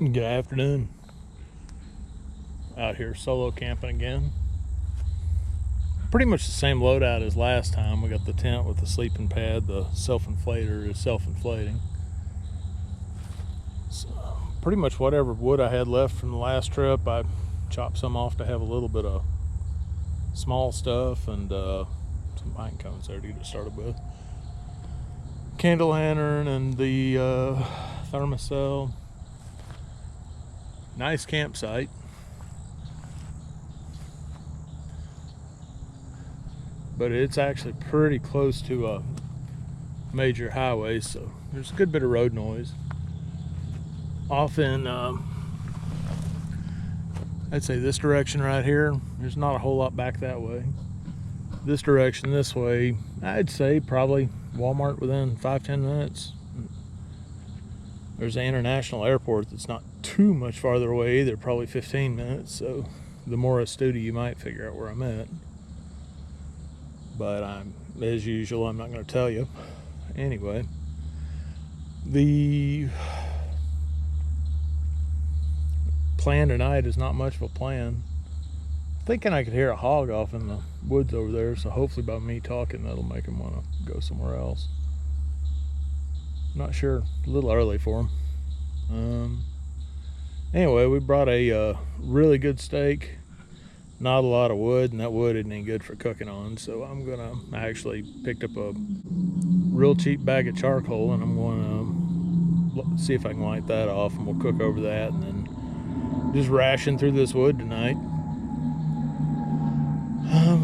Good afternoon. Out here solo camping again. Pretty much the same loadout as last time. We got the tent with the sleeping pad. The self-inflator is self-inflating. So pretty much whatever wood I had left from the last trip, I chopped some off to have a little bit of small stuff and some pine cones there to get it started with. Candle lantern and the thermocell. Nice campsite. But it's actually pretty close to a major highway, so there's a good bit of road noise. Off in, I'd say this direction right here, there's not a whole lot back that way. This direction, this way, I'd say probably Walmart within 5-10 minutes. There's an international airport that's not too much farther away either, probably 15 minutes, so the more astute you might figure out where I'm at. But as usual, I'm not going to tell you. Anyway, the plan tonight is not much of a plan. Thinking I could hear a hog off in the woods over there, so hopefully by me talking that'll make him want to go somewhere else. Not sure, a little early for him. Anyway, we brought a really good steak. Not a lot of wood, and that wood isn't any good for cooking on, so I actually picked up a real cheap bag of charcoal, and I'm going to see if I can light that off, and we'll cook over that, and then just ration through this wood tonight.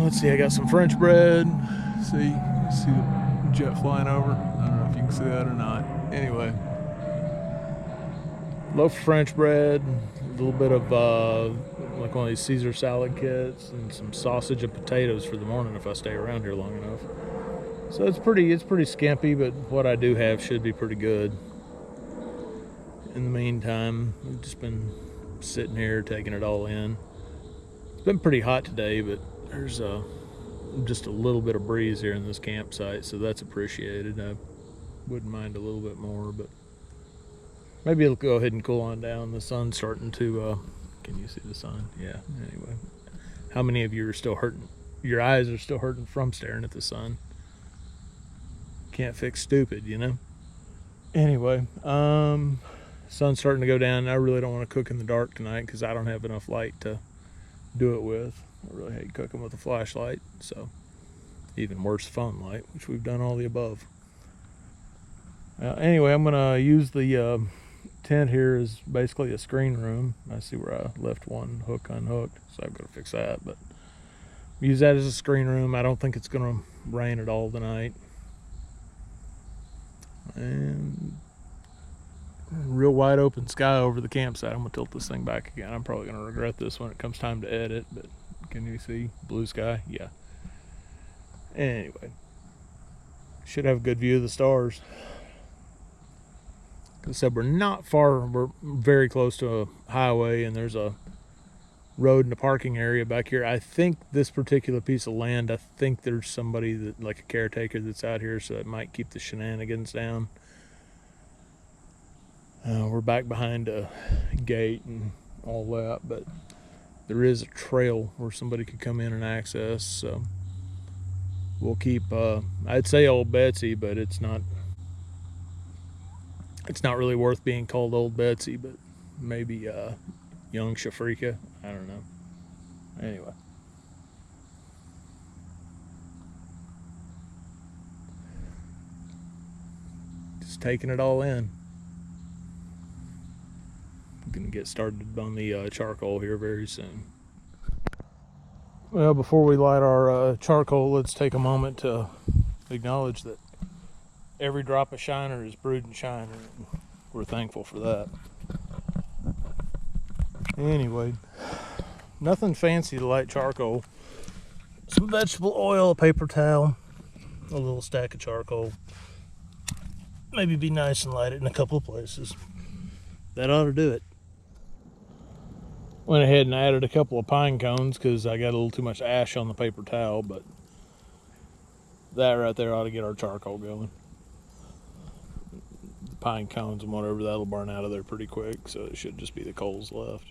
Let's see, I got some French bread. See the jet flying over? I don't know if you can see that or not. Anyway, loaf of French bread, a little bit of like one of these Caesar salad kits, and some sausage and potatoes for the morning if I stay around here long enough. So it's pretty skimpy, but what I do have should be pretty good. In the meantime, I've just been sitting here taking it all in. It's been pretty hot today, but there's just a little bit of breeze here in this campsite, so that's appreciated. I wouldn't mind a little bit more, but maybe it'll go ahead and cool on down. The sun's starting to can you see the sun? Yeah. Anyway, how many of you are still hurting? Your eyes are still hurting from staring at the sun. Can't fix stupid, you know. Anyway, sun's starting to go down. I really don't want to cook in the dark tonight because I don't have enough light to do it with. I really hate cooking with a flashlight, so even worse, phone light, which we've done all the above. Anyway, I'm gonna use the tent here as basically a screen room. I see where I left one hook unhooked, so I've got to fix that, but use that as a screen room. I don't think it's gonna rain at all tonight. And real wide open sky over the campsite. I'm gonna tilt this thing back again. I'm probably gonna regret this when it comes time to edit, but can you see blue sky? Yeah. Anyway, should have a good view of the stars. Like I said, we're not far, we're very close to a highway, and there's a road and a parking area back here. I think this particular piece of land, I think there's somebody that, like a caretaker, that's out here, so it might keep the shenanigans down. We're back behind a gate and all that, but there is a trail where somebody could come in and access, so we'll keep, I'd say Old Betsy, but it's not really worth being called Old Betsy, but maybe Young Shafrika, I don't know. Anyway. Just taking it all in. Gonna get started on the charcoal here very soon. Well, before we light our charcoal, let's take a moment to acknowledge that every drop of shiner is brewed in shiner. We're thankful for that. Anyway, nothing fancy to light charcoal. Some vegetable oil, a paper towel, a little stack of charcoal. Maybe be nice and light it in a couple of places. That ought to do it. Went ahead and added a couple of pine cones because I got a little too much ash on the paper towel, but that right there ought to get our charcoal going. pine cones and whatever, that'll burn out of there pretty quick, so it should just be the coals left.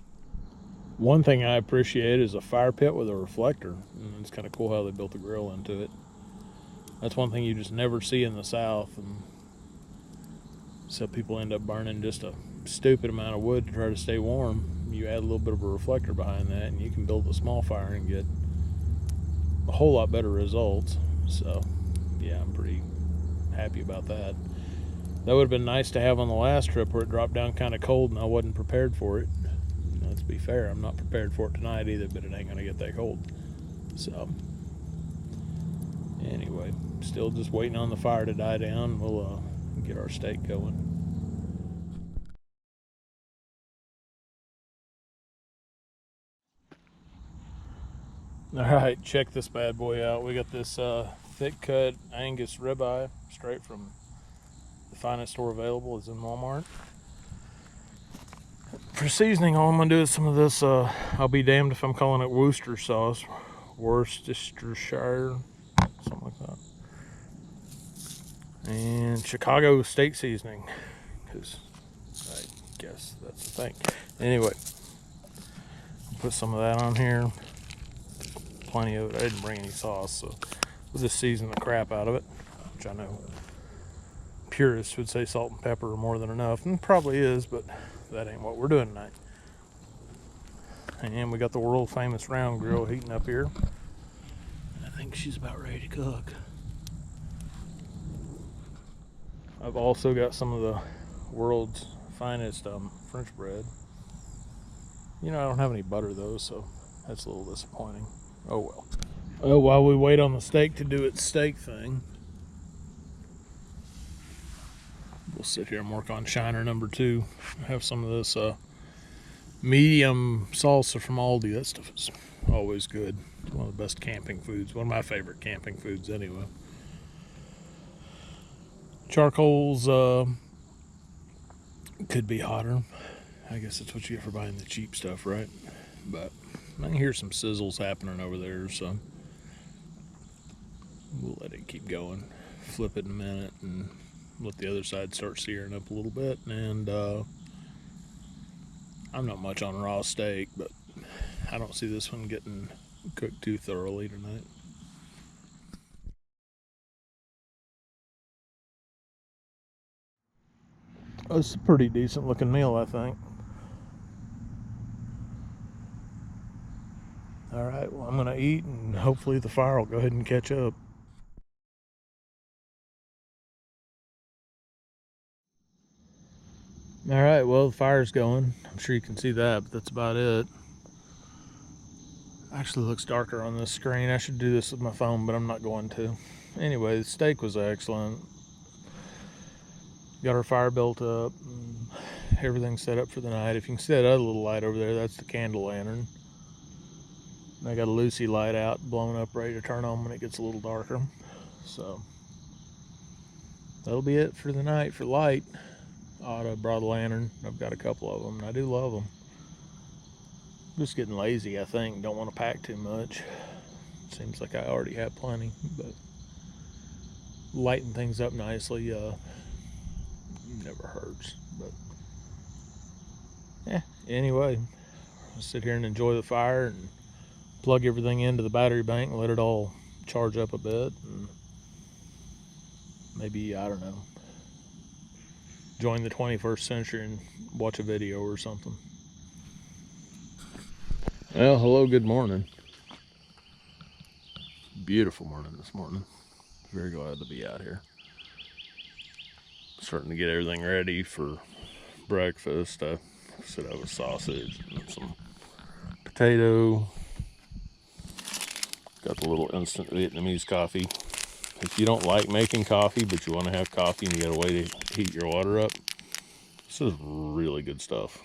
One thing I appreciate is a fire pit with a reflector. And it's kind of cool how they built the grill into it. That's one thing you just never see in the South, and so people end up burning just a stupid amount of wood to try to stay warm. You add a little bit of a reflector behind that, and you can build a small fire and get a whole lot better results. So yeah, I'm pretty happy about that. That would have been nice to have on the last trip where it dropped down kind of cold and I wasn't prepared for it. Let's be fair, I'm not prepared for it tonight either, but it ain't gonna get that cold. So anyway, still just waiting on the fire to die down. We'll get our steak going. All right, check this bad boy out. We got this thick cut Angus ribeye straight from the finest store available. Is in Walmart. For seasoning, all I'm gonna do is some of this. I'll be damned if I'm calling it Worcester sauce, Worcestershire, something like that, and Chicago steak seasoning, because I guess that's the thing. Anyway, I'll put some of that on here. Plenty of it. I didn't bring any sauce, so we'll just season the crap out of it, which I know purists would say salt and pepper are more than enough, and probably is, but that ain't what we're doing tonight. And we got the world famous round grill heating up here. I think she's about ready to cook. I've also got some of the world's finest French bread. You know, I don't have any butter though, so that's a little disappointing. Oh well. Oh, while we wait on the steak to do its steak thing, we'll sit here and work on Shiner number 2. I have some of this medium salsa from Aldi. That stuff is always good. It's one of the best camping foods. One of my favorite camping foods anyway. Charcoal's could be hotter. I guess that's what you get for buying the cheap stuff, right? But I can hear some sizzles happening over there, so we'll let it keep going. Flip it in a minute and let the other side start searing up a little bit. And I'm not much on raw steak, but I don't see this one getting cooked too thoroughly tonight. It's a pretty decent looking meal, I think. All right, well, I'm gonna eat, and hopefully the fire will go ahead and catch up. All right, well, the fire's going. I'm sure you can see that, but that's about it. Actually looks darker on this screen. I should do this with my phone, but I'm not going to. Anyway, the steak was excellent. Got our fire built up. Everything set up for the night. If you can see that other little light over there, that's the candle lantern. And I got a Lucy light out, blown up, ready to turn on when it gets a little darker. So that'll be it for the night for light. I ought to have brought a lantern. I've got a couple of them, and I do love them. Just getting lazy, I think. Don't want to pack too much. Seems like I already have plenty, but lighting things up nicely never hurts. But yeah, anyway, I'll sit here and enjoy the fire and plug everything into the battery bank and let it all charge up a bit, and maybe, I don't know, join the 21st century and watch a video or something. Well, hello, good morning. Beautiful morning this morning. Very glad to be out here. Starting to get everything ready for breakfast. I said I have a sausage and some potato. Got the little instant Vietnamese coffee. If you don't like making coffee, but you want to have coffee and you got a way to heat your water up, this is really good stuff.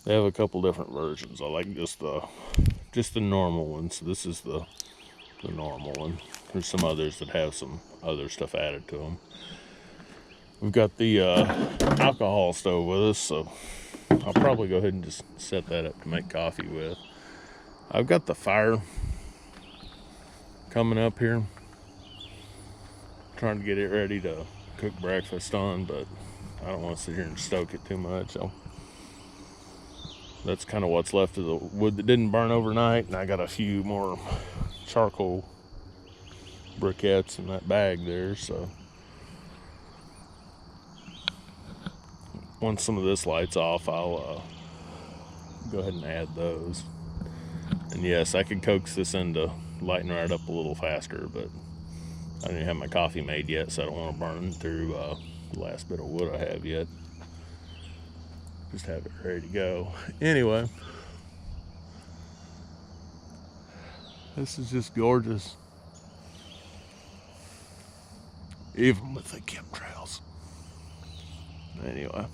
They have a couple different versions. I like just the normal one. So this is the normal one. There's some others that have some other stuff added to them. We've got the alcohol stove with us, so I'll probably go ahead and just set that up to make coffee with. I've got the fire coming up here. Trying to get it ready to cook breakfast on, but I don't want to sit here and stoke it too much. So that's kind of what's left of the wood that didn't burn overnight, and I got a few more charcoal briquettes in that bag there. So once some of this light's off, I'll go ahead and add those. And yes, I could coax this into lighting right up a little faster, but I don't even have my coffee made yet, so I don't want to burn through the last bit of wood I have yet. Just have it ready to go. Anyway, this is just gorgeous. Even with the chemtrails. Anyway,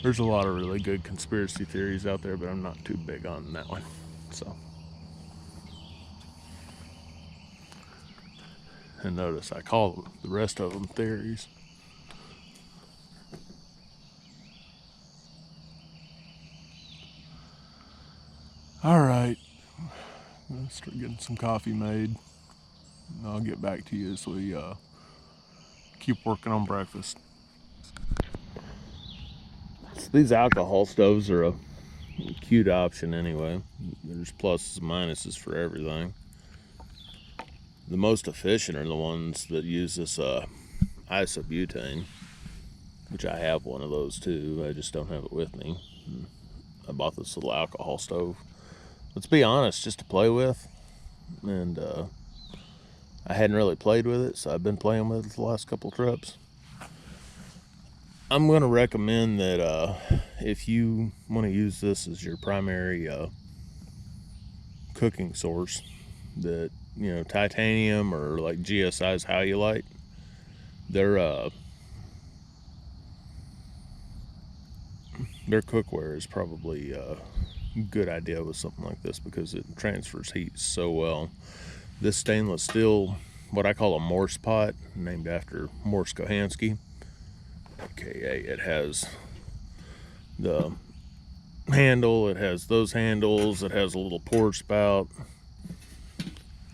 there's a lot of really good conspiracy theories out there, but I'm not too big on that one. So, and notice I call the rest of them theories. All right, let's start getting some coffee made. And I'll get back to you as we keep working on breakfast. So these alcohol stoves are a cute option anyway. There's pluses and minuses for everything. The most efficient are the ones that use this isobutane, which I have one of those too. I just don't have it with me. I bought this little alcohol stove. Let's be honest, just to play with, and I hadn't really played with it, so I've been playing with it the last couple trips. I'm going to recommend that if you want to use this as your primary cooking source, that, you know, titanium or like GSI's Halulite, their cookware is probably a good idea with something like this because it transfers heat so well. This stainless steel, what I call a Morse pot, named after Morse Kohansky, aka it has the handle, it has those handles, it has a little pour spout.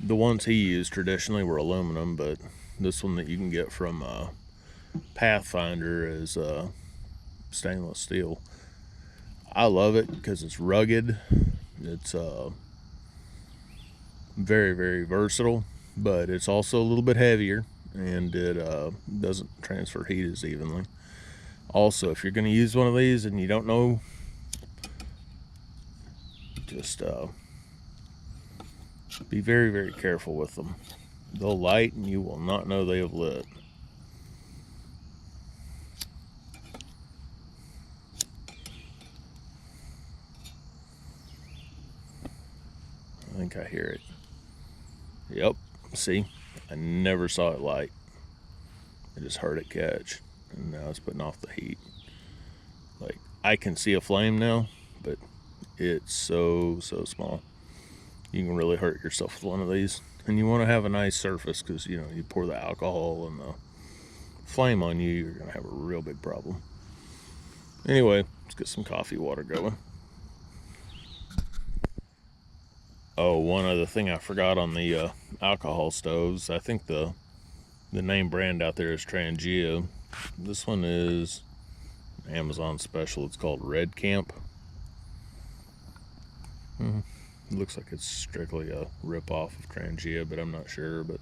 The ones he used traditionally were aluminum, but this one that you can get from Pathfinder is stainless steel. I love it because it's rugged. It's very, very versatile, but it's also a little bit heavier, and it doesn't transfer heat as evenly. Also, if you're going to use one of these and you don't know, just be very, very careful with them. They'll light and you will not know they have lit. I think I hear it. Yep, see, I never saw it light. I just heard it catch, and now it's putting off the heat. Like, I can see a flame now, but it's so small. You can really hurt yourself with one of these. And you want to have a nice surface, because, you know, you pour the alcohol and the flame on you, you're going to have a real big problem. Anyway, let's get some coffee water going. Oh, one other thing I forgot on the alcohol stoves. I think the name brand out there is Trangia. This one is Amazon special. It's called Red Camp. It looks like it's strictly a rip-off of Trangia, but I'm not sure. But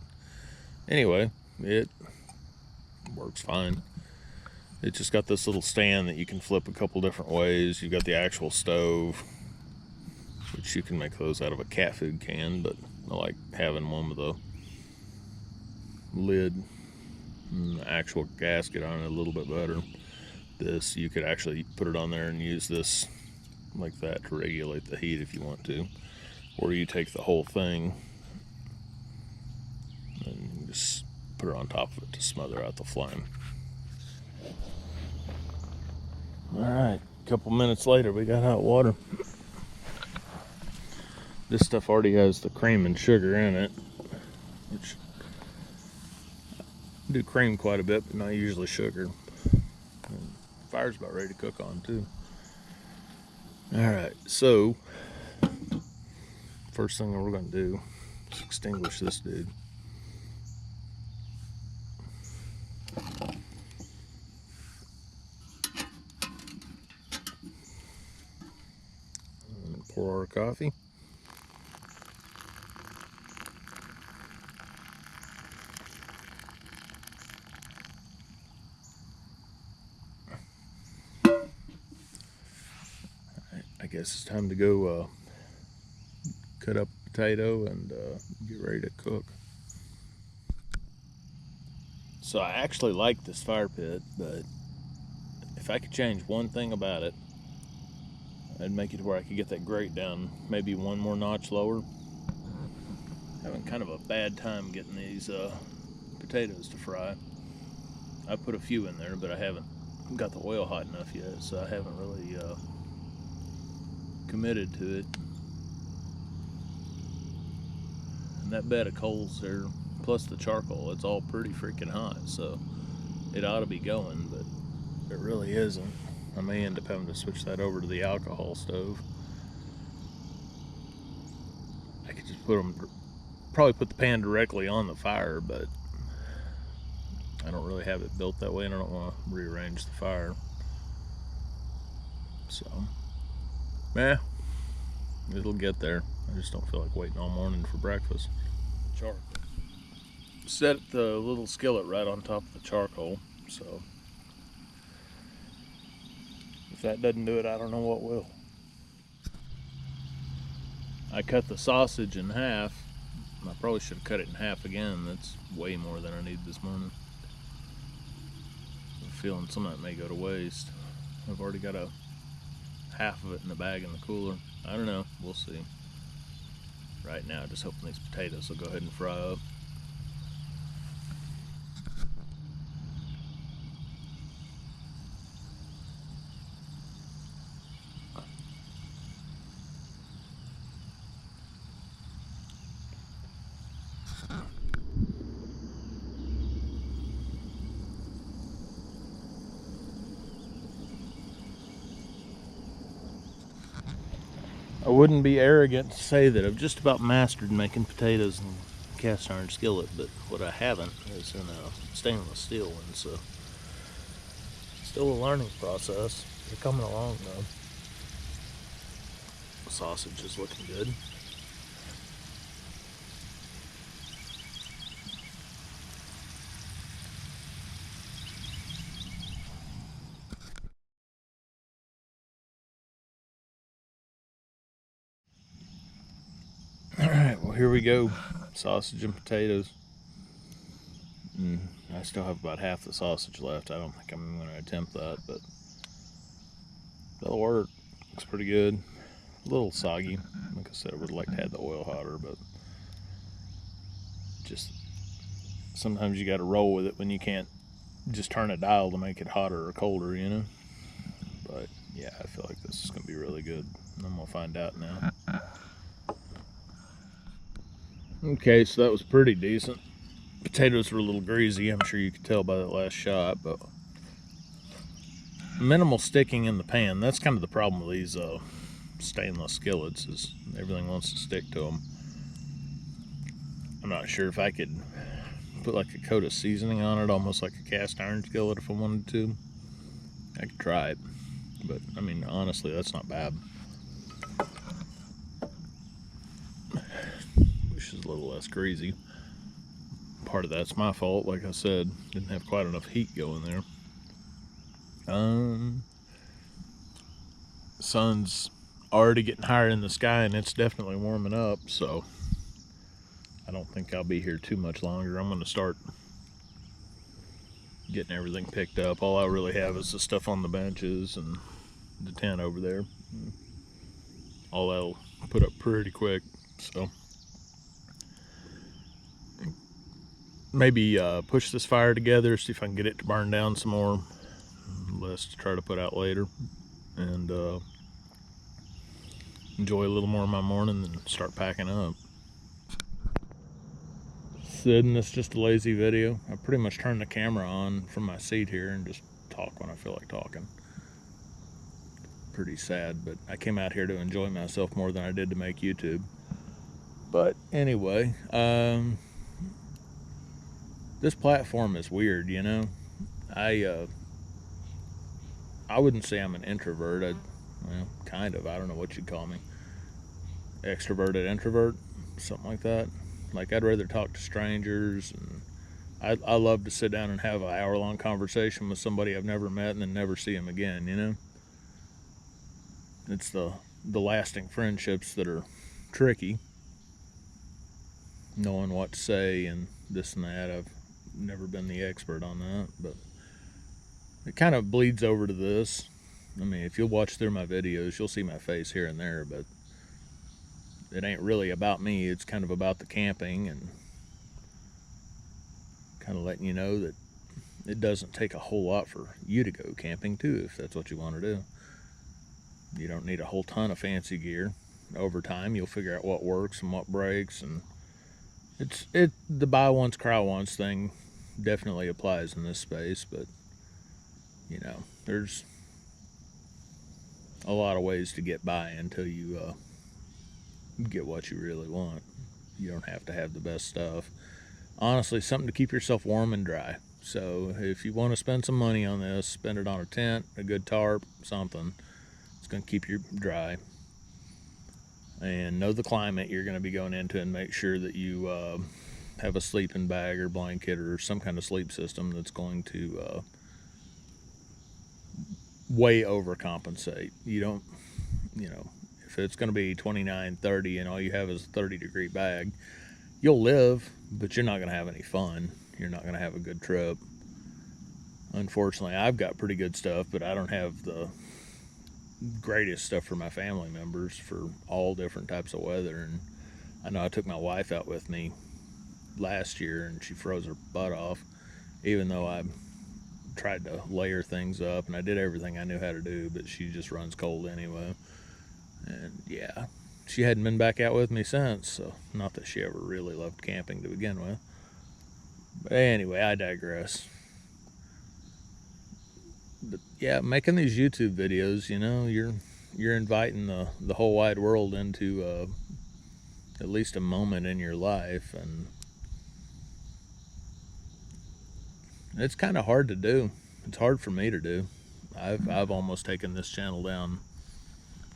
anyway, it works fine. It just got this little stand that you can flip a couple different ways. You've got the actual stove, which you can make those out of a cat food can, but I like having one with a lid and the actual gasket on it a little bit better. This, you could actually put it on there and use this like that to regulate the heat if you want to. Or you take the whole thing and just put it on top of it to smother out the flame. Alright, a couple minutes later we got hot water. This stuff already has the cream and sugar in it, which I do cream quite a bit, but not usually sugar. And fire's about ready to cook on too. Alright, so first thing we're going to do is extinguish this dude. pour our coffee. I guess it's time to go cut up a potato and get ready to cook. So I actually like this fire pit, but if I could change one thing about it, I'd make it to where I could get that grate down maybe one more notch lower. Having kind of a bad time getting these potatoes to fry. I put a few in there, but I haven't got the oil hot enough yet, so I haven't really committed to it. And that bed of coals there, plus the charcoal, it's all pretty freaking hot, so it ought to be going, but it really isn't. I may end up having to switch that over to the alcohol stove. I could just probably put the pan directly on the fire, but I don't really have it built that way, and I don't want to rearrange the fire. So, it'll get there. I just don't feel like waiting all morning for breakfast. Charcoal. Set the little skillet right on top of the charcoal, so if that doesn't do it, I don't know what will. I cut the sausage in half. I probably should have cut it in half again. That's way more than I need this morning. I'm feeling some of that may go to waste. I've already got a half of it in the bag in the cooler. I don't know, we'll see. Right now, just hoping these potatoes will go ahead and fry up. I wouldn't be arrogant to say that I've just about mastered making potatoes in a cast iron skillet, but what I haven't is in a stainless steel one, so still a learning process. They're coming along though. The sausage is looking good. Alright, well here we go. Sausage and potatoes. I still have about half the sausage left. I don't think I'm going to attempt that, but that'll work. Looks pretty good. A little soggy. Like I said, I would like to have the oil hotter, but just sometimes you got to roll with it when you can't just turn a dial to make it hotter or colder, you know? But yeah, I feel like this is going to be really good. I'm going to find out now. Okay, so that was pretty decent. Potatoes were a little greasy, I'm sure you could tell by that last shot, but minimal sticking in the pan. That's kind of the problem with these stainless skillets, is everything wants to stick to them. I'm not sure if I could put like a coat of seasoning on it, almost like a cast iron skillet if I wanted to. I could try it, but I mean, honestly, that's not bad. Wish it was a little less greasy. Part of that's my fault, like I said, didn't have quite enough heat going there. Sun's already getting higher in the sky and it's definitely warming up, so I don't think I'll be here too much longer. I'm going to start getting everything picked up. All I really have is the stuff on the benches and the tent over there. All that'll put up pretty quick, so maybe push this fire together, see if I can get it to burn down some more. Less to try to put out later, and enjoy a little more of my morning and start packing up. Sitting, it's just a lazy video. I pretty much turn the camera on from my seat here and just talk when I feel like talking. Pretty sad, but I came out here to enjoy myself more than I did to make YouTube. But anyway, this platform is weird, you know. I wouldn't say I'm an introvert. Well, kind of. I don't know what you'd call me. extroverted introvert, something like that. Like, I'd rather talk to strangers, and I love to sit down and have an hour-long conversation with somebody I've never met and then never see them again, you know? It's the lasting friendships that are tricky, knowing what to say and this and that. I've never been the expert on that, but it kind of bleeds over to this. I mean, if you'll watch through my videos, you'll see my face here and there, but it ain't really about me. It's kind of about the camping, and kind of letting you know that it doesn't take a whole lot for you to go camping too, if that's what you want to do. You don't need a whole ton of fancy gear. Over time, you'll figure out what works and what breaks, and the buy once, cry once thing definitely applies in this space. But you know, there's a lot of ways to get by until you get what you really want. You don't have to have the best stuff. Honestly, something to keep yourself warm and dry. So if you want to spend some money on this, spend it on a tent, a good tarp, something. It's going to keep you dry. And know the climate you're going to be going into, and make sure that you have a sleeping bag or blanket or some kind of sleep system that's going to way overcompensate. You don't, you know, if it's going to be 29, 30 and all you have is a 30-degree bag, you'll live, but you're not going to have any fun. You're not going to have a good trip. Unfortunately, I've got pretty good stuff, but I don't have the greatest stuff for my family members for all different types of weather. And I know I took my wife out with me last year, and she froze her butt off, even though I tried to layer things up and I did everything I knew how to do, but she just runs cold anyway. And yeah, she hadn't been back out with me since, so not that she ever really loved camping to begin with. But anyway, I digress. But yeah, making these YouTube videos, you know, you're inviting the whole wide world into at least a moment in your life, and it's kind of hard to do. It's hard for me to do. I've almost taken this channel down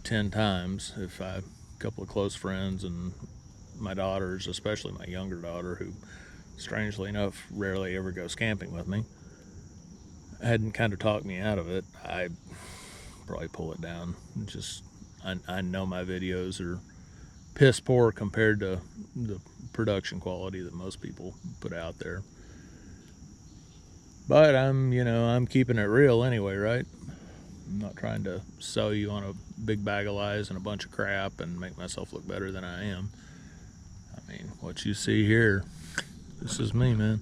10 times. If a couple of close friends and my daughters, especially my younger daughter, who strangely enough rarely ever goes camping with me, hadn't kind of talked me out of it, I'd probably pull it down. Just I know my videos are piss poor compared to the production quality that most people put out there. But I'm keeping it real anyway, right? I'm not trying to sell you on a big bag of lies and a bunch of crap and make myself look better than I am. I mean, what you see here, this is me, man.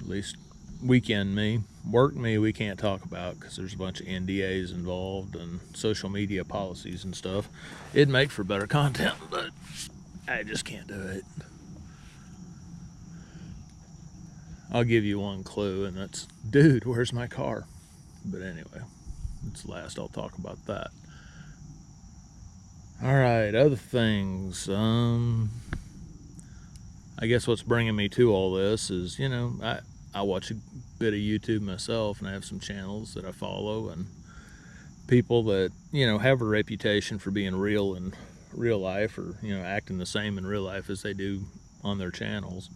At least weekend me. Work me we can't talk about because there's a bunch of NDAs involved and social media policies and stuff. It'd make for better content, but I just can't do it. I'll give you one clue, and that's, dude, where's my car? But anyway, it's last I'll talk about that. All right, other things. I guess what's bringing me to all this is, I watch a bit of YouTube myself, and I have some channels that I follow, and people that, have a reputation for being real in real life, or, acting the same in real life as they do on their channels.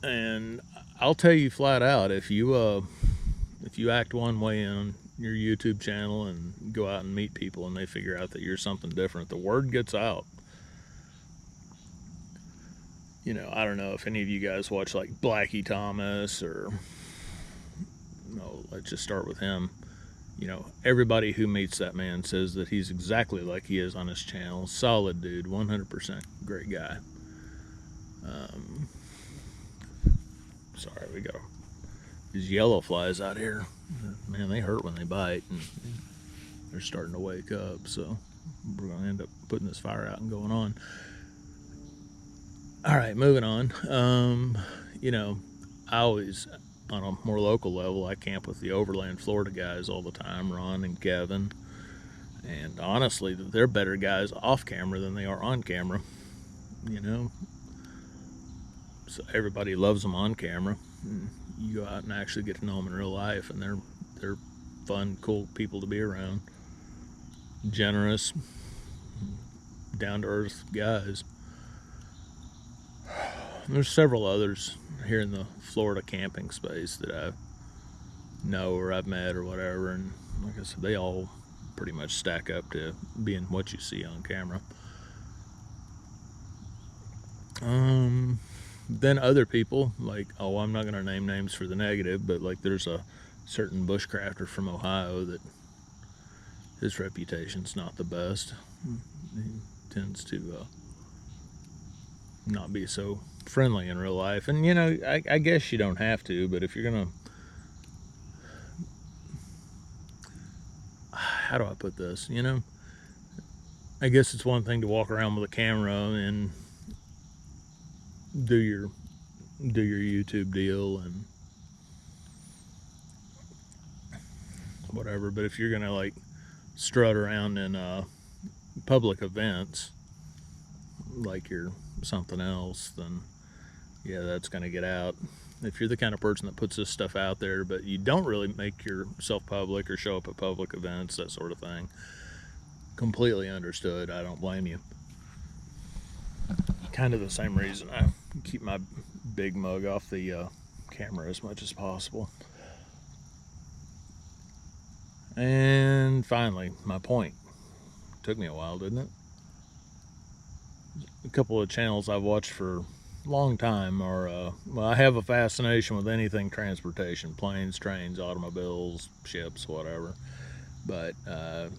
And I'll tell you flat out, if you act one way on your YouTube channel and go out and meet people and they figure out that you're something different, the word gets out. I don't know if any of you guys watch like Blackie Thomas, or let's just start with him. Everybody who meets that man says that he's exactly like he is on his channel. Solid dude, 100% great guy. Sorry, we got these yellow flies out here. Man, they hurt when they bite, and they're starting to wake up, so we're going to end up putting this fire out and going on. All right, moving on. I always, on a more local level, I camp with the Overland Florida guys all the time, Ron and Kevin. And honestly, they're better guys off camera than they are on camera, So everybody loves them on camera. And you go out and actually get to know them in real life, and they're fun, cool people to be around. generous, down-to-earth guys. There's several others here in the Florida camping space that I know or I've met or whatever, and like I said, they all pretty much stack up to being what you see on camera. Then other people, like, I'm not going to name names for the negative, but like there's a certain bushcrafter from Ohio that his reputation's not the best. He tends to not be so friendly in real life. And, I guess you don't have to, but if you're going to... How do I put this? I guess it's one thing to walk around with a camera and do your YouTube deal and whatever, but if you're gonna like strut around in public events like you're something else, then yeah, that's gonna get out. If you're the kind of person that puts this stuff out there but you don't really make yourself public or show up at public events, that sort of thing, completely understood. I don't blame you. Kind of the same reason I keep my big mug off the camera as much as possible. And finally, my point. Took me a while, didn't it? A couple of channels I've watched for a long time are, I have a fascination with anything transportation, planes, trains, automobiles, ships, whatever. But I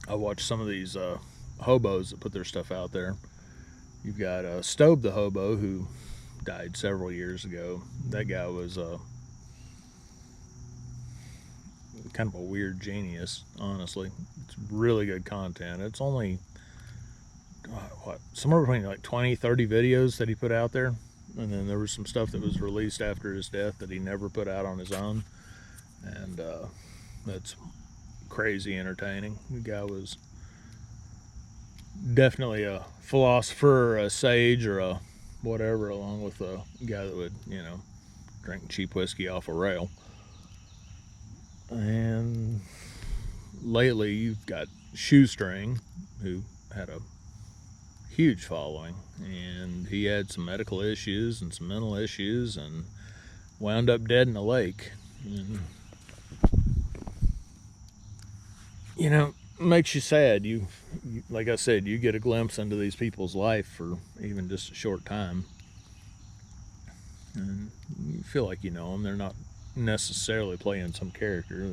watch some of these hobos that put their stuff out there. You've got Stobe the Hobo, who died several years ago. That guy was kind of a weird genius, honestly. It's really good content. It's only, somewhere between like 20, 30 videos that he put out there. And then there was some stuff that was released after his death that he never put out on his own. And that's crazy entertaining. The guy was definitely a philosopher or a sage or a whatever, along with a guy that would, drink cheap whiskey off a rail. And lately you've got Shoestring, who had a huge following, and he had some medical issues and some mental issues and wound up dead in a lake. And, makes you sad. You, like I said, you get a glimpse into these people's life for even just a short time, and you feel like you know them. They're not necessarily playing some character.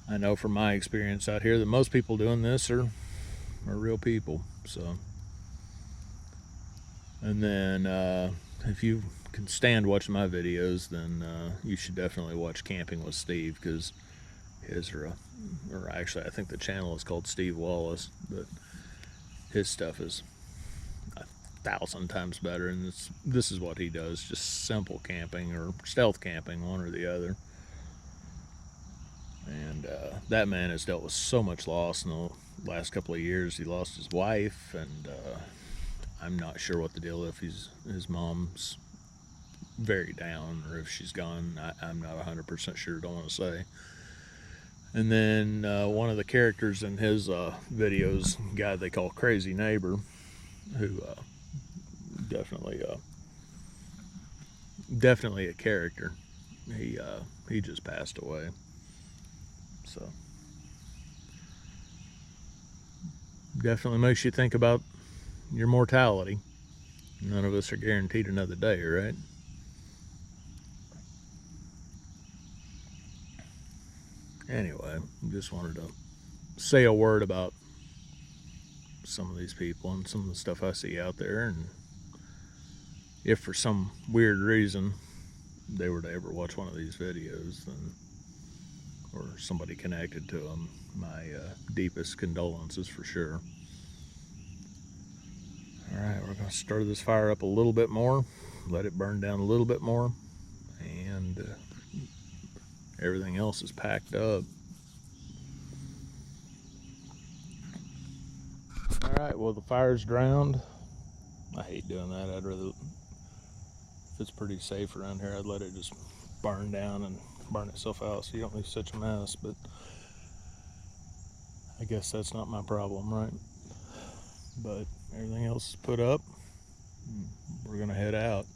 I know from my experience out here that most people doing this are real people. So, and then if you can stand watching my videos, then you should definitely watch Camping with Steve, because his or actually I think the channel is called Steve Wallace, but his stuff is 1,000 times better, and this is what he does, just simple camping or stealth camping, one or the other. And that man has dealt with so much loss in the last couple of years. He lost his wife, and I'm not sure what the deal if his mom's very down or if she's gone. I'm not 100% sure, don't want to say. And then one of the characters in his videos, a guy they call Crazy Neighbor, who definitely a character. He just passed away. So definitely makes you think about your mortality. None of us are guaranteed another day, right? Anyway, just wanted to say a word about some of these people and some of the stuff I see out there, and if for some weird reason they were to ever watch one of these videos, then, or somebody connected to them, my deepest condolences for sure. Alright, we're going to stir this fire up a little bit more, let it burn down a little bit more, and everything else is packed up. Alright, well, the fire's drowned. I hate doing that. I'd rather, if it's pretty safe around here, I'd let it just burn down and burn itself out so you don't leave such a mess. But I guess that's not my problem, right? But everything else is put up. We're gonna head out.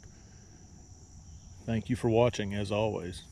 Thank you for watching, as always.